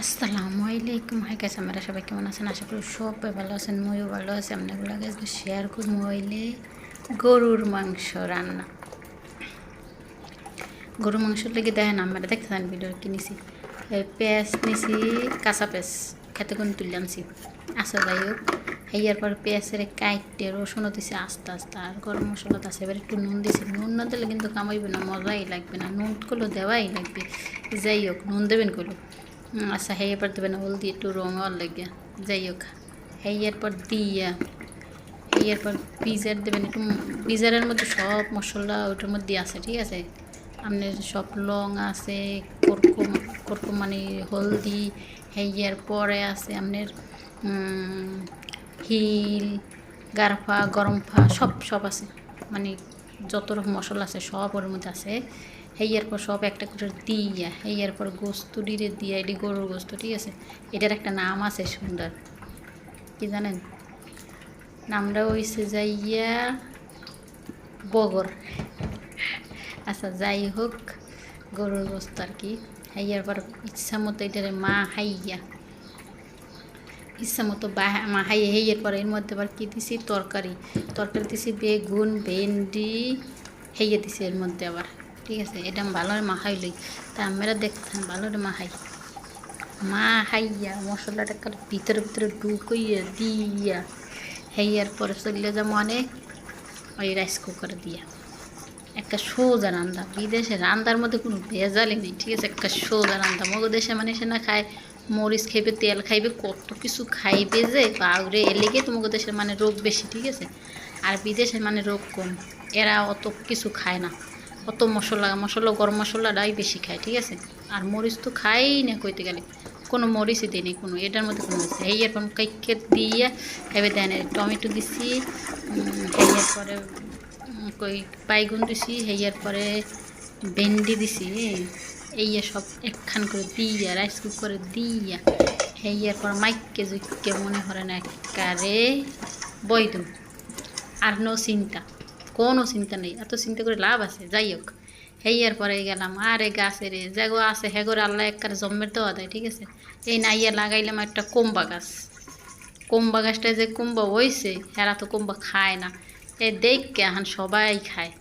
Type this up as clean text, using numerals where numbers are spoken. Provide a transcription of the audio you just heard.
আসসালামু আলাইকুম। Hi guys, আমরা সবাই কেমন আছেন? আশা করি সবাই ভালো আছেন, ময়ও ভালো আছে। আপনাগুলো আজকে শেয়ার করবো হইলে গরুর মাংস রান্না। গরুর মাংস লেগে দেখেন, আমরা দেখতেছেন ভিডিও কিনেছি পেঁয়াজ নিছি, কাঁচা পেঁয়াজ খেতে কোন তুলে আনছি। আচ্ছা যাই হোক, হেয়ার পর পেঁয়াজের কাইটে রসুনও দিছি আস্তে আস্তে, আর গরম মশলা আছে। এবার একটু নুন দিছি। নুন না দিলে কিন্তু কামাইবে না, মজাই লাগবে না। নুন করলেও দেওয়াই লাগবে। যাই হোক, নুন দেবেন করলো। আচ্ছা, হেয়ার পর দেবেন হলদি, একটু রঙ লাগে। যাই হোক, হেয়ার পর দিয়া হেয়ার পর পিজার দেবেন একটু। পিজারের মধ্যে সব মশলা ওটার মধ্যে আছে, ঠিক আছে। আপনার সব লং আছে, করকুম মানে হলদি। হেয়ার পরে আছে আপনার হিল, গারফা, গরমফা, সব আছে। মানে যত রকম মশলা আছে সব ওর মধ্যে আছে। হেয়ার পর সব একটা করে দিয়া, হেয়ার পর গোস্ত ডিরে দিয়া, এটি গরুর গোস্ত, ঠিক আছে। এটার একটা নাম আছে সুন্দর, কি জানেন? নামটা হইছে যাইয়া বগর। আচ্ছা যাই হোক, গরুর গোস্ত আর কি। হাইয়ার পর ইচ্ছা মতো এটারে ইচ্ছা মতো মা হাইয়ে। হেয়ার পর এর মধ্যে আবার কী দিছি, তরকারি দিছি, বেগুন, ভেন্ডি হেয়ে দিছি এর মধ্যে আবার, ঠিক আছে। এটা ভালো মাখাই লই, তা আমরা দেখতাম ভালো হাইয়া মশলাটা ভিতরে ঢুকাইয়া দিয়া, হেয়ার পরে চলে যাবো অনেক ওই রাইস কুকার দিয়া। একটা সোজা রান্না, বিদেশে রান্নার মধ্যে কোনো ভেজালই নেই, ঠিক আছে। একটা সোজা রান্না। মগো দেশে মানে সে না খায় মরিচ খাইবে, তেল খাইবে, কত কিছু খাইবে যে বাউরে। এলেগে তোমাকে দেশের মানে রোগ বেশি, ঠিক আছে। আর বিদেশের মানে রোগ কম। এরা অত কিছু খায় না, অত মশলা গরম মশলাটাই বেশি খায়, ঠিক আছে। আর মরিচ তো খাই না কইতে গেলে, কোনো মরিচই দিই নি কোনো, এটার মধ্যে কোনো মরিচ। এই এরকম কাইকে দিয়ে এবার দেন টমেটো দিছি, হেয়ার পরে কই বাইগুন দিছি, হেয়ার পরে ভেন্ডি দিছি। এই সব একখান করে দিয়া রাইস কুকারে দিয়া, হেয়ার পর মাইককে জুইকে মনে করেন একারে বইদুম। আর কোনো চিন্তা নেই, এত চিন্তা করে লাভ আছে। যাই হোক, হেয়ার পরে গেলাম আরে গাছের জাগো আছে হেগোরে আল্লাহ একবার জন্মের দেওয়া দেয়, ঠিক আছে। এই নাইয়া লাগাইলাম একটা কুম্বা গাছটা যে কুম্বা হয়েছে, হেরা তো কুম্বা খায় না। এ দেখকে এখন সবাই খায়,